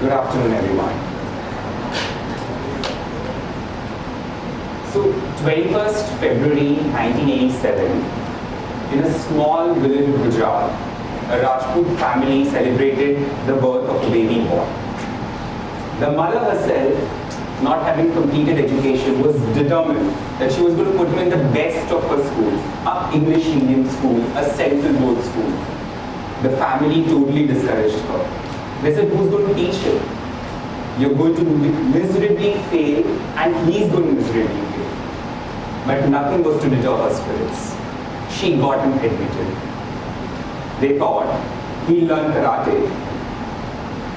Good afternoon, everyone. So, 21st February 1987, in a small village of Gujarat, a Rajput family celebrated the birth of a baby boy. The mother herself, not having completed education, was determined that she was going to put him in the best of her school, an English medium school, a central board school. The family totally discouraged her. They said, who's going to teach him? You're going to miserably fail, and he's going to miserably fail. But nothing was to deter her spirits. She got him admitted. They thought he'll learn karate,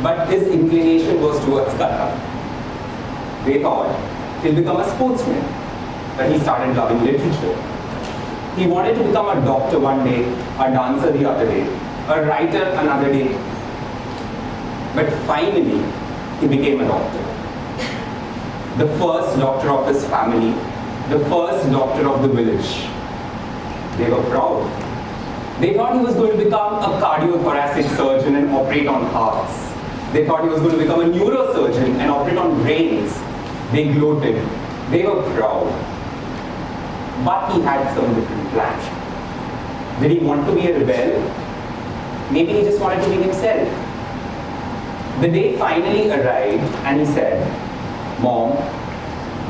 but his inclination was towards kata. They thought he'll become a sportsman, but he started loving literature. He wanted to become a doctor one day, a dancer the other day, a writer another day. But finally, he became a doctor. The first doctor of his family, the first doctor of the village. They were proud. They thought he was going to become a cardiothoracic surgeon and operate on hearts. They thought he was going to become a neurosurgeon and operate on brains. They gloated. They were proud. But he had some different plan. Did he want to be a rebel? Maybe he just wanted to be himself. The day finally arrived and he said, Mom,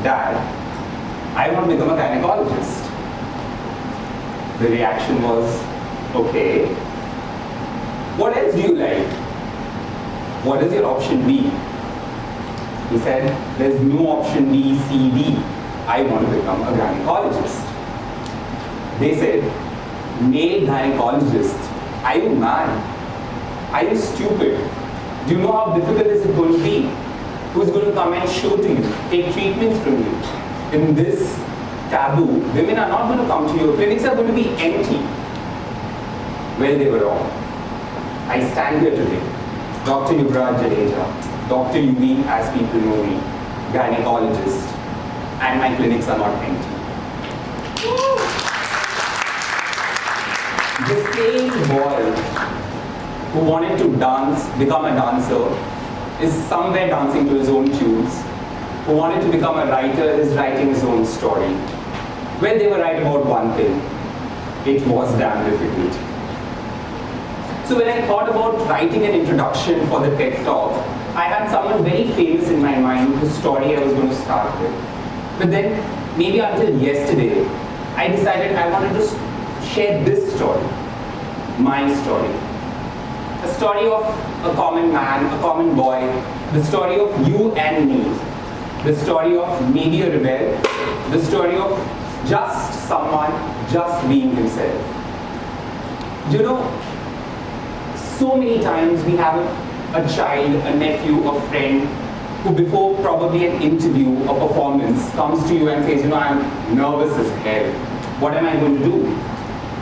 Dad, I want to become a gynecologist. The reaction was, okay. What else do you like? What is your option B? He said, there's no option B, C, D. I want to become a gynecologist. They said, male gynecologist, are you mad? Are you stupid? Do you know how difficult is it going to be? Who's going to come and show to you, take treatments from you? In this taboo, women are not going to come to you. Clinics are going to be empty. Well, they were wrong. I stand here today, Dr. Yuvraj Jadeja, Dr. UV as people know me, gynecologist, and my clinics are not empty. The same boy who wanted to dance, become a dancer, is somewhere dancing to his own tunes. Who wanted to become a writer is writing his own story. Well, they were right about one thing. It was damn difficult. So when I thought about writing an introduction for the TED Talk, I had someone very famous in my mind whose story I was going to start with. But then, maybe until yesterday, I decided I wanted to share this story, my story. A story of a common man, a common boy, the story of you and me, the story of maybe a rebel, the story of just someone just being himself. You know, so many times we have a child, a nephew, a friend who before probably an interview, a performance, comes to you and says, you know, I'm nervous as hell. What am I going to do?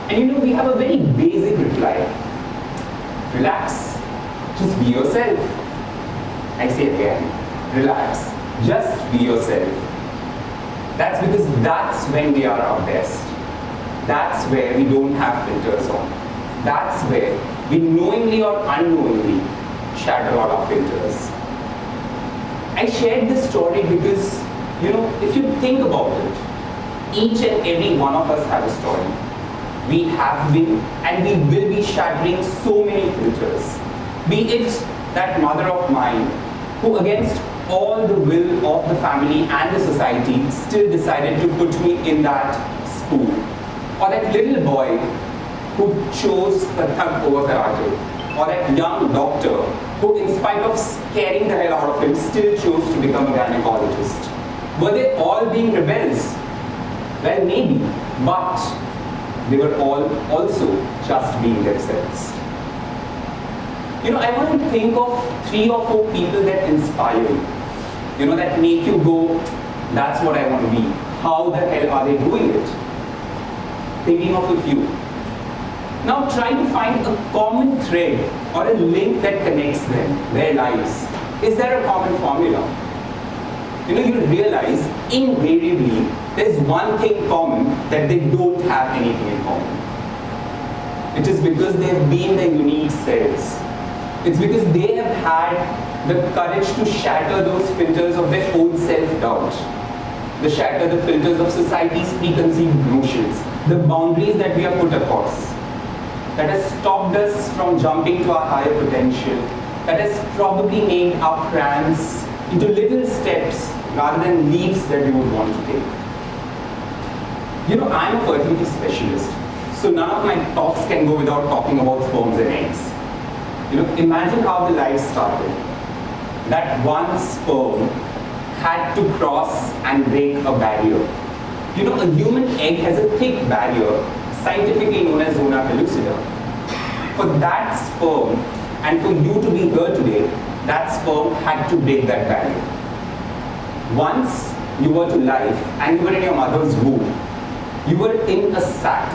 And you know, we have a very basic reply. Relax. Just be yourself. I say again, relax. Just be yourself. That's because that's when we are our best. That's where we don't have filters on. That's where we knowingly or unknowingly shatter all our filters. I shared this story because, you know, if you think about it, each and every one of us have a story. We have been and we will be shattering so many filters. Be it that mother of mine who against all the will of the family and the society still decided to put me in that school. Or that little boy who chose Kathak over karate. Or that young doctor who in spite of scaring the hell out of him still chose to become a gynecologist. Were they all being rebels? Well, maybe, but they were all also just being themselves. You know, I want to think of 3 or 4 people that inspire you. You know, that make you go, that's what I want to be. How the hell are they doing it? Thinking of a few. Now try to find a common thread or a link that connects them, their lives. Is there a common formula? You know, you'll realize invariably there's one thing common, that they don't have anything in common. It is because they've been their unique selves. It's because they have had the courage to shatter those filters of their own self-doubt, the shatter the filters of society's preconceived notions, the boundaries that we are put across, that has stopped us from jumping to our higher potential, that has probably made our plans into little steps rather than leaps that we would want to take. You know, I'm a fertility specialist, so none of my talks can go without talking about sperms and eggs. You know, imagine how the life started. That one sperm had to cross and break a barrier. You know, a human egg has a thick barrier, scientifically known as zona pellucida. For that sperm, and for you to be here today, that sperm had to break that barrier. Once you were to life and you were in your mother's womb, you were in a sac,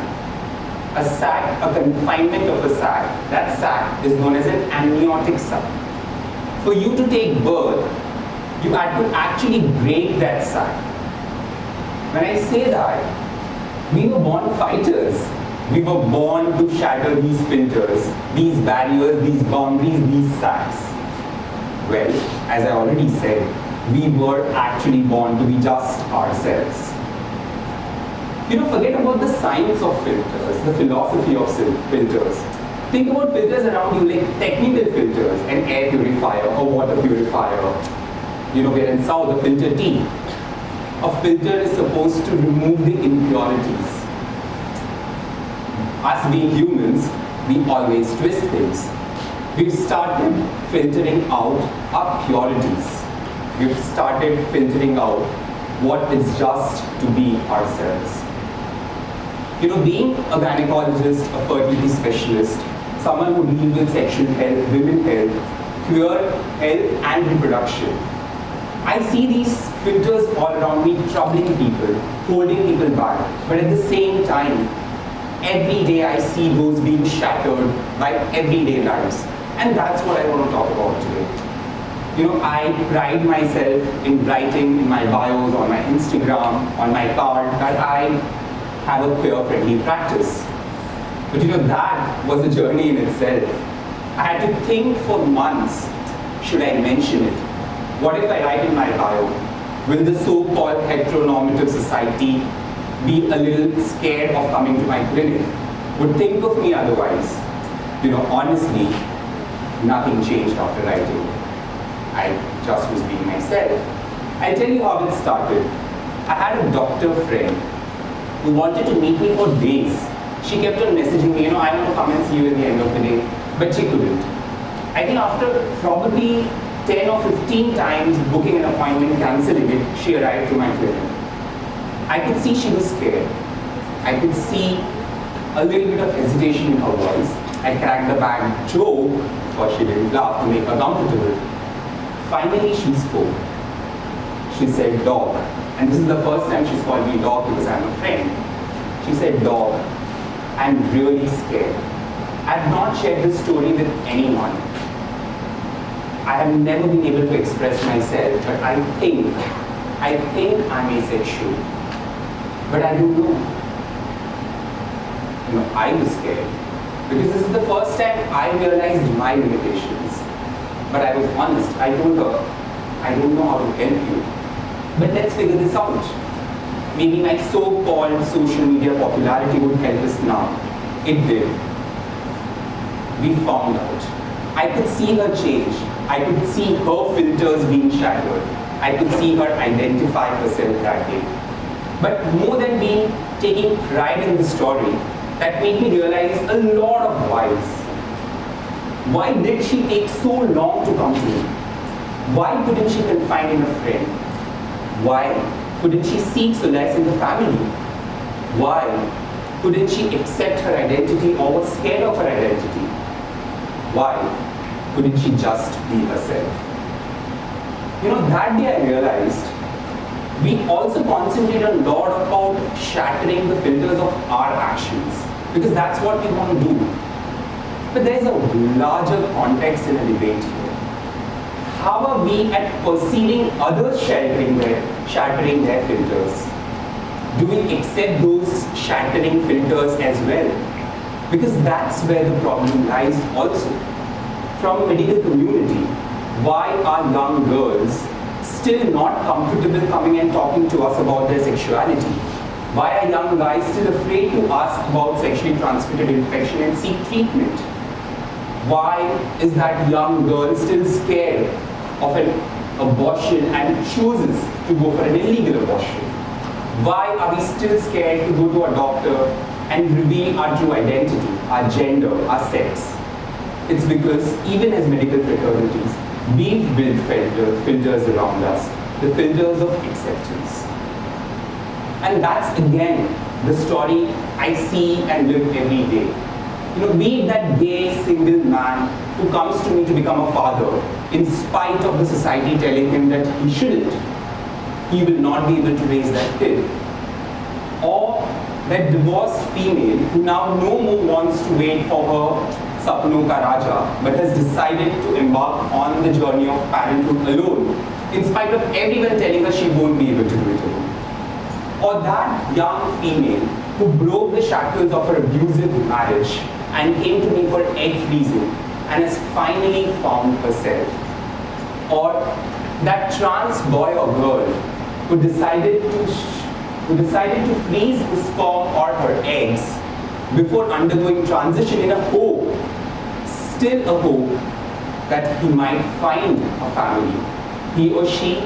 a confinement of a sac. That sac is known as an amniotic sac. For you to take birth, you had to actually break that sac. When I say that, we were born fighters. We were born to shatter these filters, these barriers, these boundaries, these sacs. Well, as I already said, we were actually born to be just ourselves. You know, forget about the science of filters, the philosophy of filters. Think about filters around you, like technical filters, an air purifier, a water purifier. You know, we're in South, a filter tea. A filter is supposed to remove the impurities. Us being humans, we always twist things. We've started filtering out our purities. We've started filtering out what is just to be ourselves. You know, being a gynecologist, a fertility specialist, someone who deals with sexual health, women's health, queer health and reproduction, I see these filters all around me troubling people, holding people back. But at the same time, every day I see those being shattered by everyday lives. And that's what I want to talk about today. You know, I pride myself in writing in my bios, on my Instagram, on my card, that I have a queer-friendly practice. But you know, that was a journey in itself. I had to think for months, should I mention it? What if I write in my bio, will the so-called heteronormative society be a little scared of coming to my clinic? Would think of me otherwise? You know, honestly, nothing changed after writing. I just was being myself. I'll tell you how it started. I had a doctor friend who wanted to meet me for days. She kept on messaging me, you know, I want to come and see you at the end of the day, but she couldn't. I think after probably 10 or 15 times booking an appointment, cancelling it, she arrived to my clinic. I could see she was scared. I could see a little bit of hesitation in her voice. I cracked the bad joke, but she didn't laugh to make her comfortable. Finally, she spoke. She said, "Doc," and this is the first time she's called me Doc because I'm a friend. She said, "Doc, I'm really scared. I've not shared this story with anyone. I have never been able to express myself, but I think I'm asexual. But I don't know." You know, I was scared because this is the first time I realized my limitations. But I was honest. I told her, I don't know how to help you, but let's figure this out. Maybe my so-called social media popularity would help us now. It did. We found out. I could see her change. I could see her filters being shattered. I could see her identify herself that day. But more than taking pride in the story, that made me realize a lot of whys. Why did she take so long to come to me? Why couldn't she confide in a friend? Why couldn't she seek solace in the family? Why couldn't she accept her identity or was scared of her identity? Why couldn't she just be herself? You know, that day I realized we also concentrate a lot about shattering the filters of our actions because that's what we want to do. But there's a larger context in a debate here. How are we at perceiving others shattering their filters? Do we accept those shattering filters as well? Because that's where the problem lies also. From a medical community, Why are young girls still not comfortable coming and talking to us about their sexuality? Why are young guys still afraid to ask about sexually transmitted infection and seek treatment? Why is that young girl still scared of an abortion and chooses to go for an illegal abortion? Why are we still scared to go to a doctor and reveal our true identity, our gender, our sex? It's because even as medical fraternities, we've built filters around us, the filters of acceptance. And that's again the story I see and live every day. Be it that gay single man who comes to me to become a father in spite of the society telling him that he shouldn't. He will not be able to raise that kid. Or that divorced female who now no more wants to wait for her Sapno Ka Raja, but has decided to embark on the journey of parenthood alone, in spite of everyone telling her she won't be able to do it alone. Or that young female who broke the shackles of her abusive marriage and came to me for egg freezing and has finally found herself. Or that trans boy or girl who decided to freeze his sperm or her eggs before undergoing transition in a hope, still a hope, that he might find a family. He or she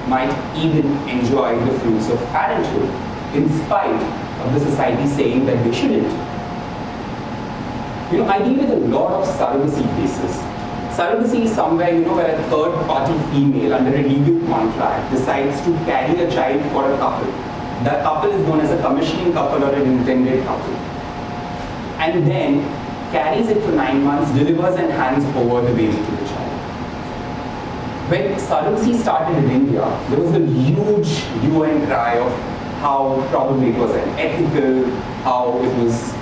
might even enjoy the fruits of parenthood in spite of the society saying that they shouldn't. I deal with a lot of surrogacy cases. Surrogacy is somewhere, where a third-party female under a legal contract decides to carry a child for a couple. That couple is known as a commissioning couple or an intended couple. And then carries it for 9 months, delivers and hands over the baby to the child. When surrogacy started in India, there was a huge hue and cry of how probably it was unethical, how it was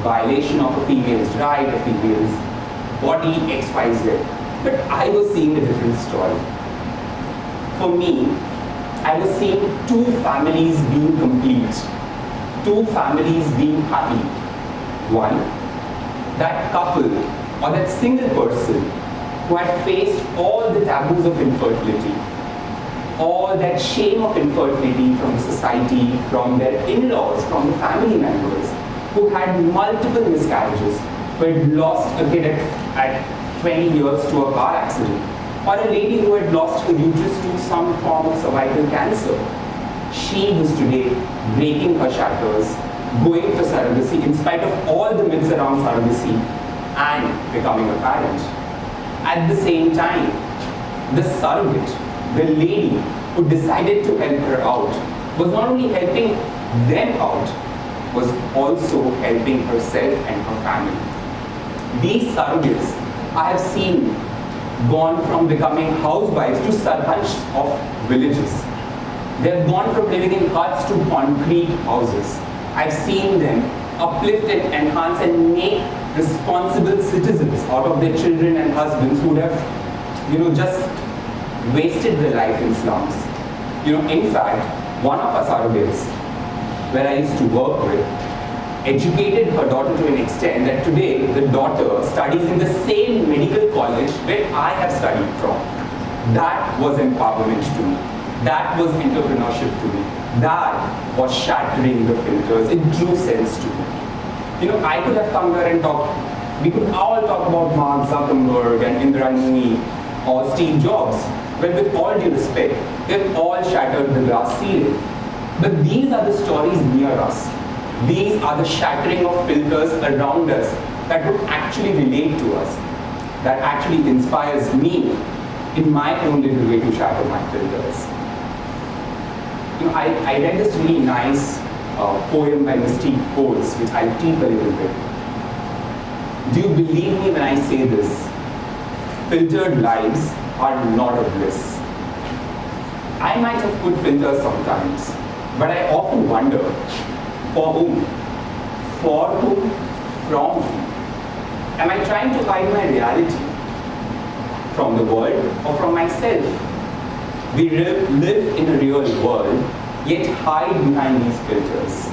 violation of a female's right, a female's body, X, Y, Z. But I was seeing a different story. For me, I was seeing two families being complete, two families being happy. One, that couple or that single person who had faced all the taboos of infertility, all that shame of infertility from society, from their in-laws, from the family members, who had multiple miscarriages, who had lost a kid at 20 years to a car accident, or a lady who had lost her uterus to some form of cervical cancer. She was today breaking her shatters, going for surrogacy in spite of all the myths around surrogacy and becoming a parent. At the same time, the surrogate, the lady who decided to help her out, was not only helping them out, was also helping herself and her family. These surrogates I have seen gone from becoming housewives to sarpanchs of villages. They have gone from living in huts to concrete houses. I've seen them uplift and enhance and make responsible citizens out of their children and husbands who would have, just wasted their life in slums. In fact, one of our surrogates, where I used to work with, educated her daughter to an extent that today the daughter studies in the same medical college where I have studied from. That was empowerment to me. That was entrepreneurship to me. That was shattering the filters in true sense to me. I could have come here and we could all talk about Mark Zuckerberg and Indra Nooyi or Steve Jobs, but with all due respect, they've all shattered the glass ceiling. But these are the stories near us. These are the shattering of filters around us that would actually relate to us, that actually inspires me in my own little way to shatter my filters. I read this really nice poem by Mystique Coates, which I'll tweak a little bit. Do you believe me when I say this? Filtered lives are not a bliss. I might have put filters sometimes, but I often wonder, for whom? For whom? From whom? Am I trying to hide my reality from the world or from myself? We live in a real world, yet hide behind these filters.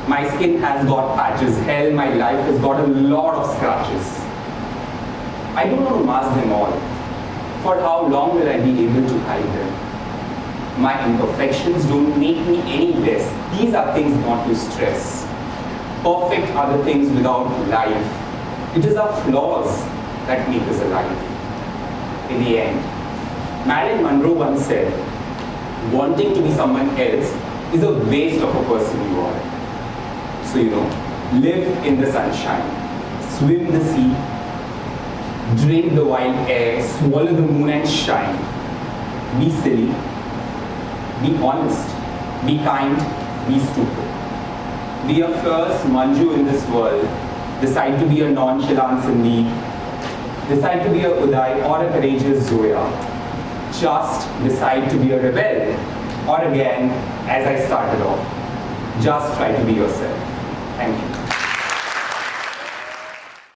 My skin has got patches, hell, my life has got a lot of scratches. I don't want to mask them all. For how long will I be able to hide them? My imperfections don't make me any less. These are things not to stress. Perfect are the things without life. It is our flaws that make us alive. In the end, Marilyn Monroe once said, wanting to be someone else is a waste of a person you are. So, live in the sunshine, swim the sea, drink the wild air, swallow the moon and shine. Be silly, be honest, be kind, be stupid. Be a fierce Manju in this world, decide to be a nonchalant Sandeep, decide to be a Uday or a courageous Zoya. Just decide to be a rebel. Or again, as I started off, just try to be yourself. Thank you.